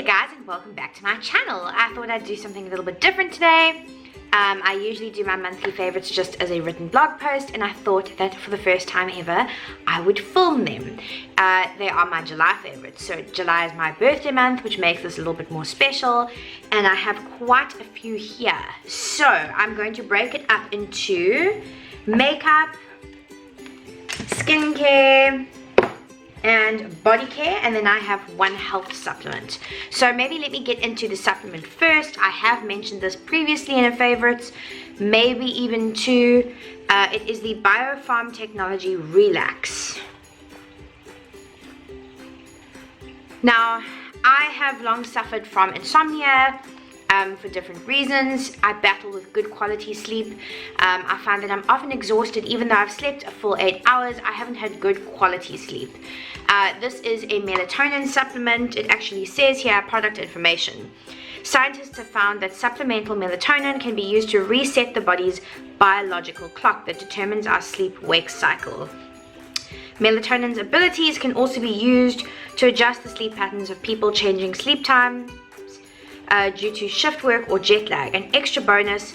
guys, and welcome back to my channel. I thought I'd do something a little bit different today. I usually do my monthly favorites just as a written blog post, and I thought that for the first time ever I would film them. They are my July favorites. So July is my birthday month, which makes this a little bit more special, and I have quite a few here. So I'm going to break it up into makeup, skincare, and body care, and then I have one health supplement. So maybe let me get into the supplement first. I have mentioned this previously in a favorites, maybe even two. It is the Biopharm Technology Relax. Now, I have long suffered from insomnia for different reasons. I battle with good quality sleep. I find that I'm often exhausted even though I've slept a full 8 hours. I haven't had good quality sleep. This is a melatonin supplement. It actually says here product information. Scientists have found that supplemental melatonin can be used to reset the body's biological clock that determines our sleep-wake cycle. Melatonin's abilities can also be used to adjust the sleep patterns of people changing sleep time due to shift work or jet lag. An extra bonus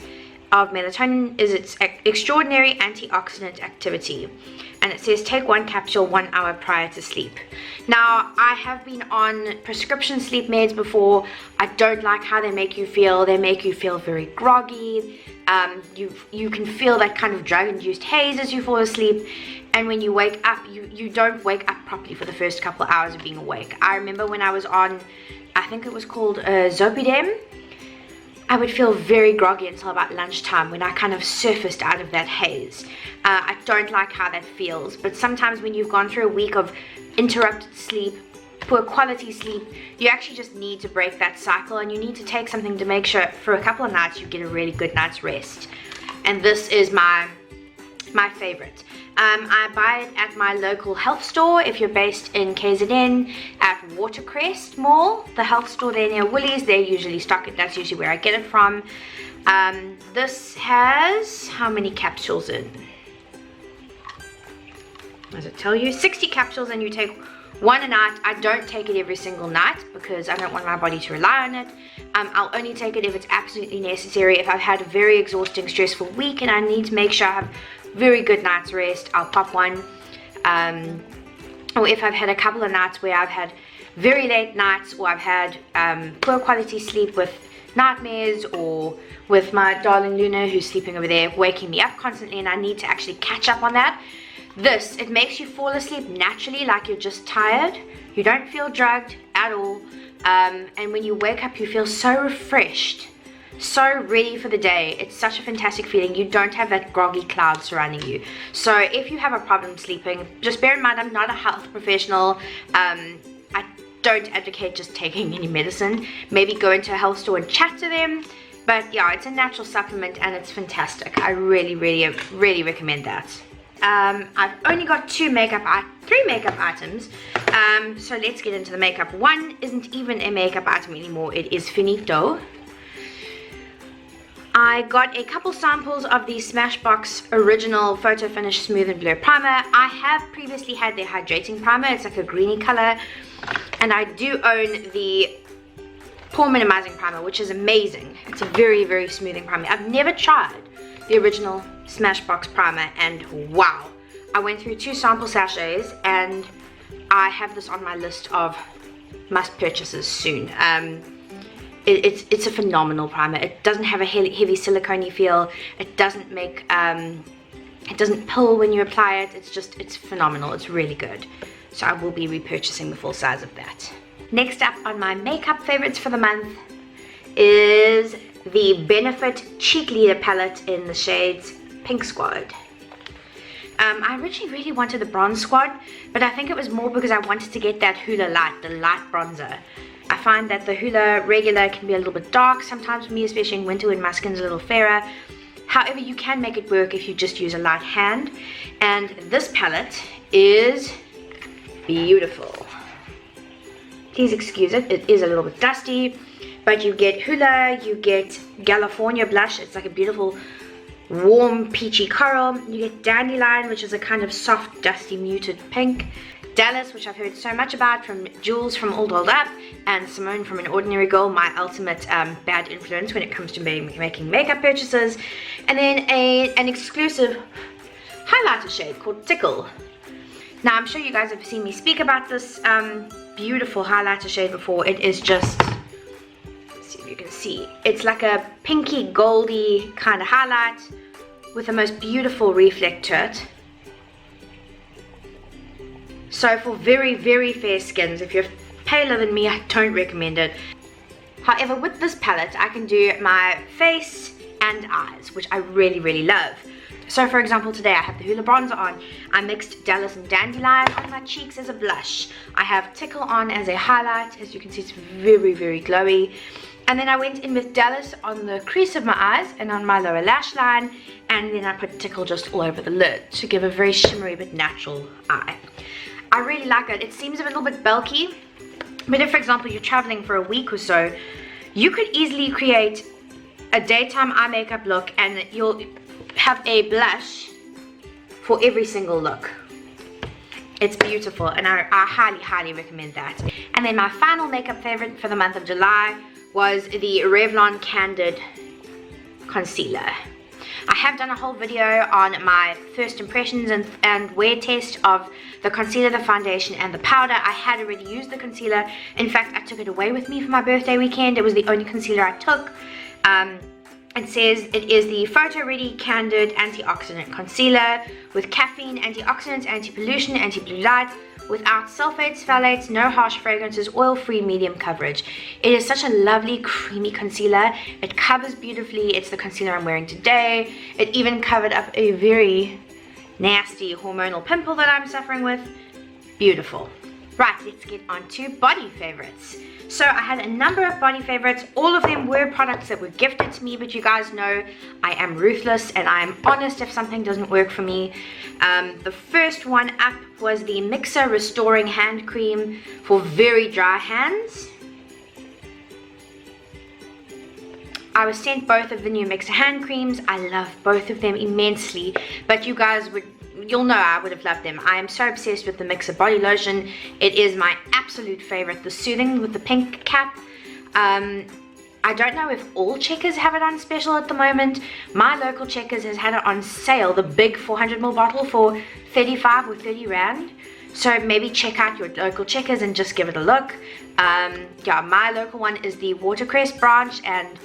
of melatonin is its extraordinary antioxidant activity, and it says take one capsule 1 hour prior to sleep. Now, I have been on prescription sleep meds before. I don't like how they make you feel. They make you feel very groggy. You can feel that kind of drug-induced haze as you fall asleep, and when you wake up, you don't wake up properly for the first couple of hours of being awake. I remember when I was on, I think it was called Zopidem, I would feel very groggy until about lunchtime when I kind of surfaced out of that haze. I don't like how that feels, but sometimes when you've gone through a week of interrupted sleep, poor quality sleep, you actually just need to break that cycle, and you need to take something to make sure for a couple of nights you get a really good night's rest. And this is my favorite. I buy it at my local health store. If you're based in KZN, at Watercrest Mall, the health store there near Woolies, they usually stock it. That's usually where I get it from. This has how many capsules in? Does it tell you? 60 capsules, and you take one a night. I don't take it every single night because I don't want my body to rely on it. I'll only take it if it's absolutely necessary. If I've had a very exhausting, stressful week and I need to make sure I have very good night's rest, I'll pop one. Or if I've had a couple of nights where I've had very late nights, or I've had poor quality sleep with nightmares, or with my darling Luna who's sleeping over there waking me up constantly, and I need to actually catch up on that. It makes you fall asleep naturally, like you're just tired. You don't feel drugged at all, and when you wake up you feel so refreshed, so ready for the day. It's such a fantastic feeling. You don't have that groggy cloud surrounding you. So if you have a problem sleeping, just bear in mind I'm not a health professional. I don't advocate just taking any medicine. Maybe go into a health store and chat to them. But yeah, it's a natural supplement and it's fantastic. I really recommend that. I've only got three makeup items, so let's get into the makeup. One isn't even a makeup item anymore, it is finito. I got a couple samples of the Smashbox Original Photo Finish Smooth and Blur Primer. I have previously had their hydrating primer. It's like a greeny color, and I do own the Pore Minimizing Primer, which is amazing. It's a very smoothing primer. I've never tried the original Smashbox primer, and wow, I went through 2 sample sachets and I have this on my list of must purchases soon. It's a phenomenal primer. It doesn't have a heavy silicone-y feel. It doesn't make it doesn't pill when you apply it. It's phenomenal. It's really good. So I will be repurchasing the full size of that. Next up on my makeup favorites for the month is the Benefit Cheek Leader palette in the shades Pink Squad. I originally really wanted the Bronze Squad, but I think it was more because I wanted to get that Hoola Light, the light bronzer. I find that the Hoola regular can be a little bit dark sometimes for me, especially in winter when my skin's a little fairer. However, you can make it work if you just use a light hand, and this palette is beautiful. Please excuse it, it is a little bit dusty. But you get Hoola, you get California blush. It's like a beautiful warm peachy coral. You get Dandelion, which is a kind of soft dusty muted pink. Dallas, which I've heard so much about from Jules from All Dolled Up, and Simone from An Ordinary Girl, my ultimate bad influence when it comes to making makeup purchases. And then an exclusive highlighter shade called Tickle. Now, I'm sure you guys have seen me speak about this beautiful highlighter shade before. It is just, let's see if you can see, it's like a pinky goldy kind of highlight with the most beautiful reflect to it. So for very, very fair skins, if you're paler than me, I don't recommend it. However, with this palette, I can do my face and eyes, which I really, really love. So for example, today I have the Hoola bronzer on. I mixed Dallas and Dandelion on my cheeks as a blush. I have Tickle on as a highlight. As you can see, it's very, very glowy. And then I went in with Dallas on the crease of my eyes and on my lower lash line. And then I put Tickle just all over the lid to give a very shimmery but natural eye. I really like it. It seems a little bit bulky, but if, for example, you're traveling for a week or so, you could easily create a daytime eye makeup look and you'll have a blush for every single look. It's beautiful, and I highly, highly recommend that. And then my final makeup favorite for the month of July was the Revlon Candid Concealer. I have done a whole video on my first impressions and wear test of the concealer, the foundation, and the powder. I had already used the concealer. In fact, I took it away with me for my birthday weekend. It was the only concealer I took. It says it is the Photo Ready Candid Antioxidant Concealer with caffeine, antioxidants, anti-pollution, anti-blue light, without sulfates, phthalates, no harsh fragrances, oil-free, medium coverage. It is such a lovely creamy concealer. It covers beautifully. It's the concealer I'm wearing today. It even covered up a very nasty hormonal pimple that I'm suffering with. Beautiful. Right, let's get on to body favorites. So I had a number of body favorites. All of them were products that were gifted to me, but you guys know I am ruthless and I am honest if something doesn't work for me. The first one up was the Mixa Restoring Hand Cream for very dry hands. I was sent both of the new Mixa hand creams. I love both of them immensely, but you guys you'll know I would have loved them. I am so obsessed with the Mixa body lotion. It is my absolute favorite, the Soothing with the pink cap. I don't know if all Checkers have it on special at the moment. My local Checkers has had it on sale, the big 400ml bottle, for 35 or 30 rand. So maybe check out your local Checkers and just give it a look. Yeah, my local one is the Watercress branch, and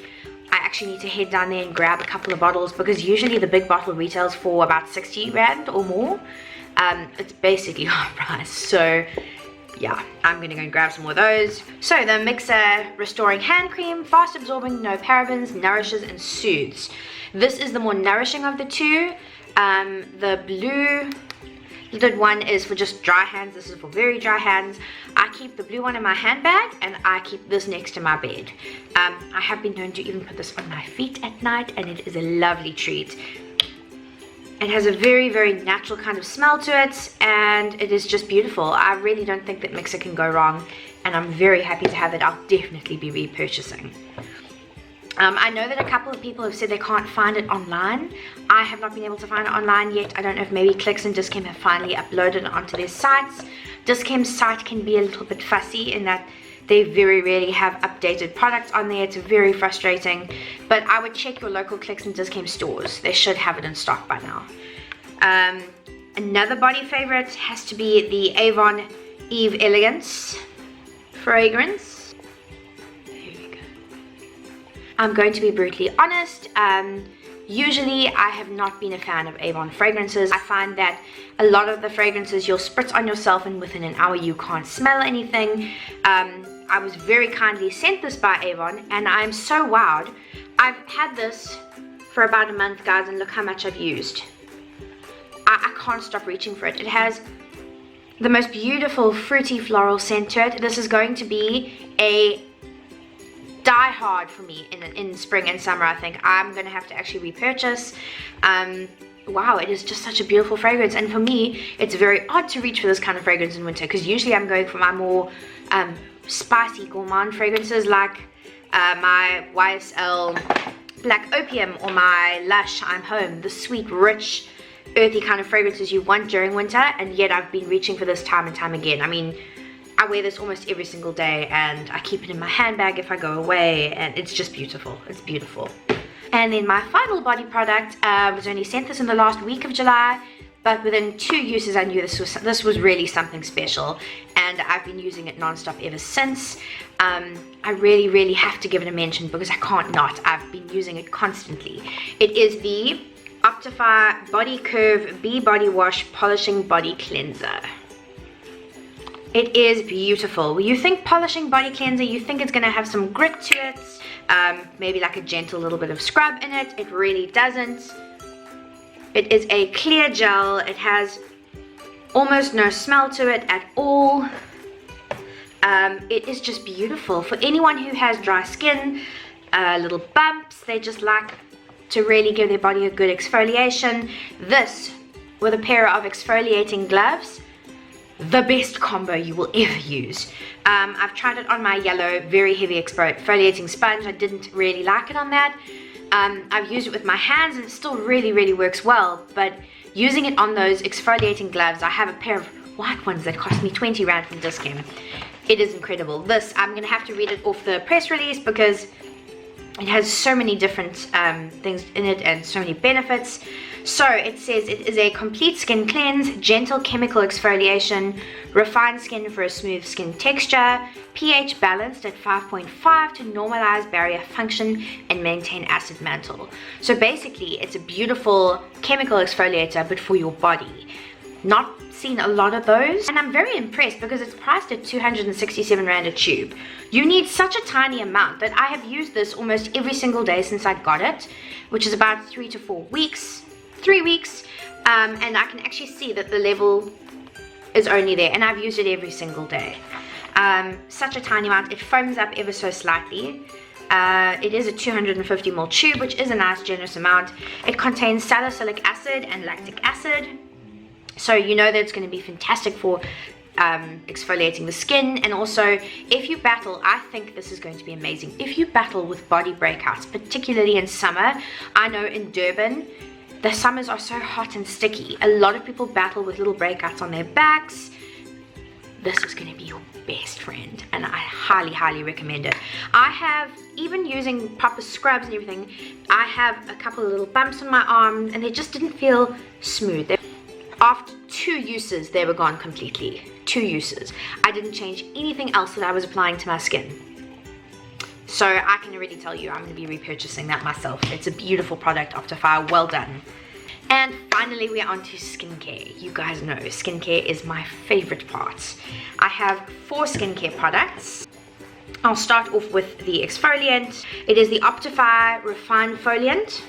I actually need to head down there and grab a couple of bottles because usually the big bottle retails for about 60 rand or more. It's basically half price. So yeah, I'm gonna go and grab some more of those. So the Mixa Restoring Hand Cream, fast absorbing, no parabens, nourishes and soothes. This is the more nourishing of the two. The blue lidded one is for just dry hands. This is for very dry hands. I keep the blue one in my handbag and I keep this next to my bed. I have been known to even put this on my feet at night, and it is a lovely treat. It has a very, very natural kind of smell to it, and it is just beautiful. I really don't think that Mixa can go wrong, and I'm very happy to have it. I'll definitely be repurchasing. I know that a couple of people have said they can't find it online. I have not been able to find it online yet. I don't know if maybe Clicks and Dischem have finally uploaded it onto their sites. Dischem's site can be a little bit fussy in that they very rarely have updated products on there. It's very frustrating, but I would check your local Clicks and Dischem stores. They should have it in stock by now. Another body favorite has to be the Avon Eve Elegance fragrance. Here we go. I'm going to be brutally honest. Usually I have not been a fan of Avon fragrances. I find that a lot of the fragrances you'll spritz on yourself and within an hour you can't smell anything. I was very kindly sent this by Avon and I'm so wowed. I've had this for about a month, guys, and look how much I've used. I can't stop reaching for it. It has the most beautiful fruity floral scent to it. This is going to be a die hard for me in spring and summer. I think I'm going to have to actually repurchase. Wow, it is just such a beautiful fragrance, and for me it's very odd to reach for this kind of fragrance in winter because usually I'm going for my more spicy gourmand fragrances like my YSL Black Opium or my Lush I'm Home, the sweet rich earthy kind of fragrances you want during winter, and yet I've been reaching for this time and time again. I mean, I wear this almost every single day, and I keep it in my handbag if I go away, and it's just beautiful. It's beautiful. And then my final body product was only sent this in the last week of July, but within 2 uses I knew this was really something special, and I've been using it non-stop ever since. I really have to give it a mention because I can't not. I've been using it constantly. It is the OctaFire Body Curve Bee Body Wash Polishing Body Cleanser. It is beautiful. When you think polishing body cleanser, you think it's going to have some grit to it, maybe like a gentle little bit of scrub in it. It really doesn't. It is a clear gel. It has almost no smell to it at all. It is just beautiful. For anyone who has dry skin, little bumps, they just like to really give their body a good exfoliation. This, with a pair of exfoliating gloves, the best combo you will ever use. I've tried it on my yellow, very heavy exfoliating sponge. I didn't really like it on that. I've used it with my hands and it still really works well, but using it on those exfoliating gloves, I have a pair of white ones that cost me 20 Rand from Discount. It is incredible. This, I'm going to have to read it off the press release because it has so many different things in it and so many benefits. So it says it is a complete skin cleanse, gentle chemical exfoliation, refined skin for a smooth skin texture, pH balanced at 5.5 to normalize barrier function and maintain acid mantle. So basically it's a beautiful chemical exfoliator but for your body. Not seen a lot of those, and I'm very impressed because it's priced at 267 Rand a tube. You need such a tiny amount that I have used this almost every single day since I got it, which is about 3 to 4 weeks. 3 weeks, and I can actually see that the level is only there, and I've used it every single day. Such a tiny amount. It foams up ever so slightly. It is a 250 ml tube, which is a nice generous amount. It contains salicylic acid and lactic acid, so you know that it's going to be fantastic for exfoliating the skin. And also, if you battle, I think this is going to be amazing. If you battle with body breakouts, particularly in summer, I know in Durban, the summers are so hot and sticky. A lot of people battle with little breakouts on their backs. This is going to be your best friend, and I highly recommend it. I have, even using proper scrubs and everything, I have a couple of little bumps on my arm, and they just didn't feel smooth. After 2 uses, they were gone completely. 2 uses. I didn't change anything else that I was applying to my skin. So I can already tell you I'm going to be repurchasing that myself. It's a beautiful product, OctaFire, well done. And finally we are on to skincare. You guys know skincare is my favorite part. I have 4 skincare products. I'll start off with the exfoliant. It is the OctaFire Refined Folie Nt.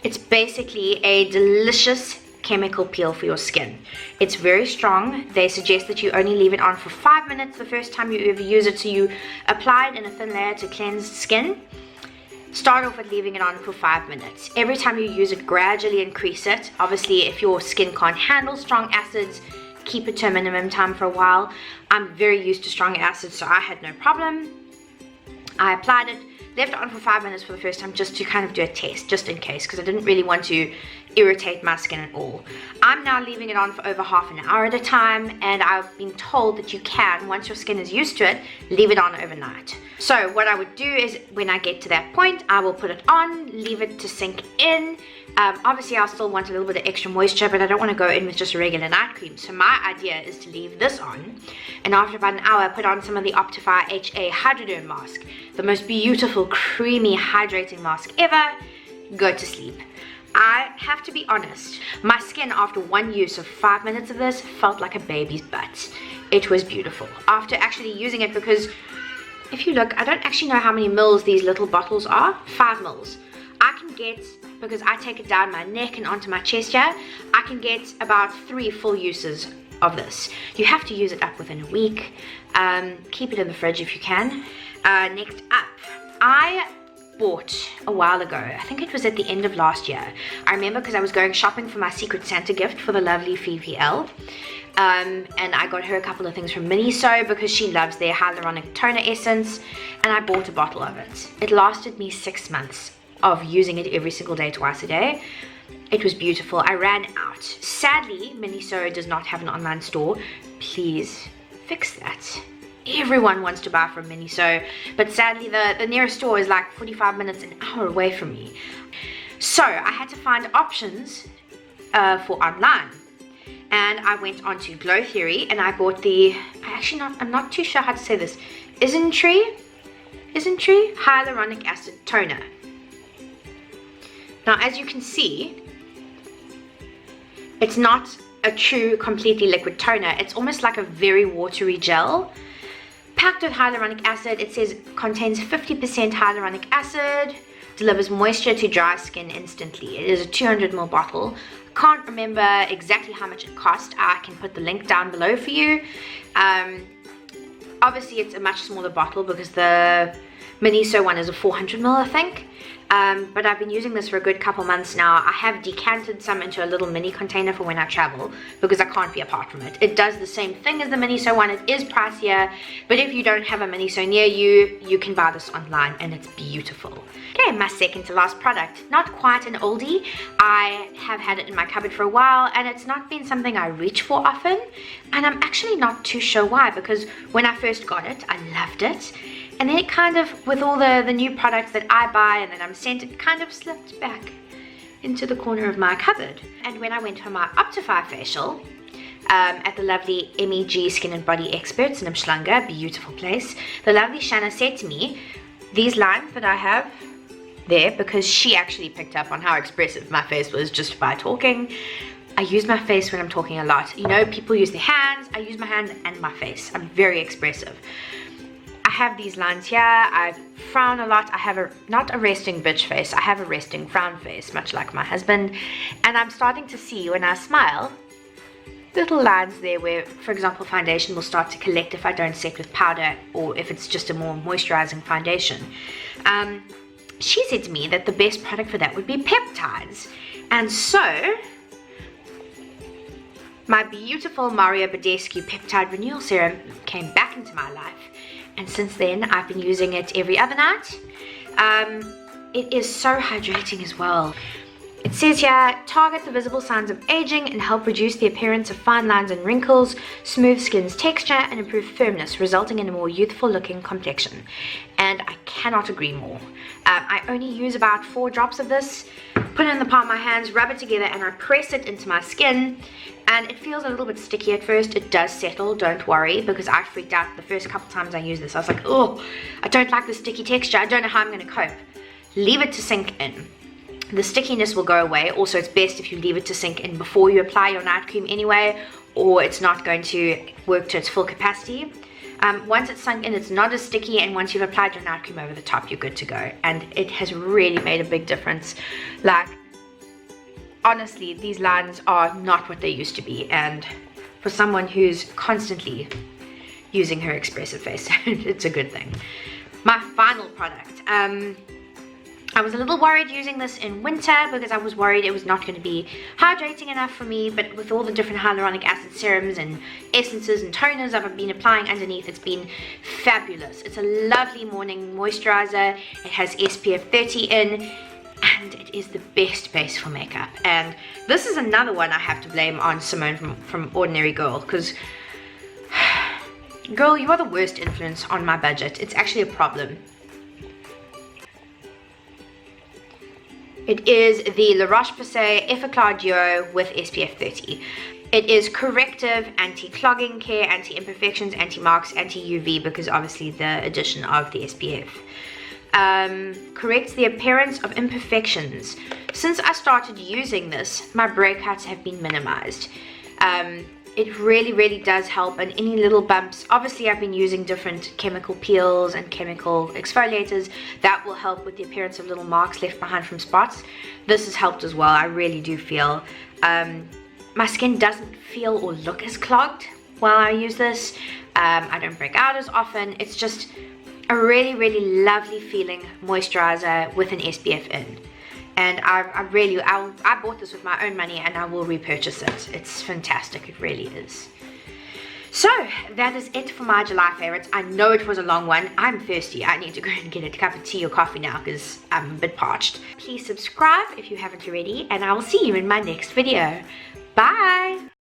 It's basically a delicious chemical peel for your skin. It's very strong. They suggest that you only leave it on for 5 minutes the first time you ever use it, so you apply it in a thin layer to cleanse skin. Start off with leaving it on for 5 minutes. Every time you use it, gradually increase it. Obviously, if your skin can't handle strong acids, keep it to a minimum time for a while. I'm very used to strong acids, so I had no problem. I applied it, left it on for 5 minutes for the first time just to kind of do a test, just in case, because I didn't really want to irritate my skin at all. I'm now leaving it on for over half an hour at a time, and I've been told that you can, once your skin is used to it, leave it on overnight. So what I would do is, when I get to that point, I will put it on, leave it to sink in. Obviously I'll still want a little bit of extra moisture, but I don't want to go in with just a regular night cream. So my idea is to leave this on, and after about an hour put on some of the OctaFire HA Hydroderm Mask, the most beautiful creamy hydrating mask ever. Go to sleep. I have to be honest, my skin after one use of 5 minutes of this felt like a baby's butt. It was beautiful after actually using it, because if you look, I don't actually know how many mils these little bottles are. 5 mils. I can get, because I take it down my neck and onto my chest here, I can get about 3 full uses of this. You have to use it up within a week. Keep it in the fridge if you can. Next up, I bought a while ago, I think it was at the end of last year. I remember because I was going shopping for my Secret Santa gift for the lovely VPL. And I got her a couple of things from Mixa because she loves their hyaluronic toner essence, and I bought a bottle of it. It lasted me 6 months of using it every single day, twice a day. It was beautiful. I ran out. Sadly, Miniso does not have an online store. Please fix that. Everyone wants to buy from Miniso, but sadly the nearest store is like 45 minutes, an hour away from me. So I had to find options for online. And I went on to Glow Theory and I bought the, I'm not too sure how to say this, Xtreme Hyaluronic Acid Toner. Now, as you can see, it's not a true completely liquid toner. It's almost like a very watery gel packed with hyaluronic acid. It says contains 50% hyaluronic acid, delivers moisture to dry skin instantly. It is a 200 ml bottle. I can't remember exactly how much it cost. I can put the link down below for you. Obviously it's a much smaller bottle because the Miniso one is a 400 ml, I think. But I've been using this for a good couple months now. I have decanted some into a little mini container for when I travel because I can't be apart from it. It does the same thing as the Miniso one. It is pricier, but if you don't have a Miniso near you, you can buy this online and it's beautiful. Okay, my second to last product. Not quite an oldie. I have had it in my cupboard for a while and it's not been something I reach for often. And I'm actually not too sure why, because when I first got it, I loved it. And then it kind of, with all the new products that I buy and that I'm sent, it kind of slipped back into the corner of my cupboard. And when I went for my OctaFire facial at the lovely MEG Skin and Body Experts in Umhlanga, beautiful place, the lovely Shanna said to me, these lines that I have there, because she actually picked up on how expressive my face was just by talking. I use my face when I'm talking a lot. You know, people use their hands, I use my hands and my face. I'm very expressive. I have these lines here, I frown a lot, I have not a resting bitch face, I have a resting frown face, much like my husband, and I'm starting to see when I smile, little lines there where, for example, foundation will start to collect if I don't set with powder or if it's just a more moisturizing foundation. She said to me that the best product for that would be peptides, and so my beautiful Mario Badescu Peptide Renewal Serum came back into my life. And since then, I've been using it every other night. It is so hydrating as well. It says here, target the visible signs of aging and help reduce the appearance of fine lines and wrinkles, smooth skin's texture, and improve firmness, resulting in a more youthful looking complexion. And I cannot agree more. I only use about 4 drops of this, put it in the palm of my hands, rub it together, and I press it into my skin. And it feels a little bit sticky at first. It does settle, don't worry, because I freaked out the first couple times I used this. I was like, oh, I don't like the sticky texture. I don't know how I'm going to cope. Leave it to sink in. The stickiness will go away. Also, it's best if you leave it to sink in before you apply your night cream anyway, or it's not going to work to its full capacity. Once it's sunk in, it's not as sticky, and once you've applied your night cream over the top, you're good to go. And it has really made a big difference. Like, honestly, these lines are not what they used to be, and for someone who's constantly using her expressive face, it's a good thing. My final product. I was a little worried using this in winter because I was worried it was not going to be hydrating enough for me, but with all the different hyaluronic acid serums and essences and toners I've been applying underneath, it's been fabulous. It's a lovely morning moisturizer. It has SPF 30 in, and it is the best base for makeup. And this is another one I have to blame on Simone from Ordinary Girl, because girl, you are the worst influence on my budget. It's actually a problem. It is the roche-posay Effaclar Duo with SPF 30. It is corrective, anti-clogging care, anti-imperfections, anti-marks, anti-UV, because obviously the addition of the SPF. Corrects the appearance of imperfections. Since I started using this, my breakouts have been minimized. It really does help, and any little bumps, obviously I've been using different chemical peels and chemical exfoliators that will help with the appearance of little marks left behind from spots. This has helped as well. I really do feel my skin doesn't feel or look as clogged while I use this. I don't break out as often. It's just a really lovely feeling moisturizer with an SPF in. And I bought this with my own money, and I will repurchase it. It's fantastic, it really is. So that is it for my July favorites. I know it was a long one. I'm thirsty. I need to go and get a cup of tea or coffee now because I'm a bit parched. Please subscribe if you haven't already, and I will see you in my next video. Bye!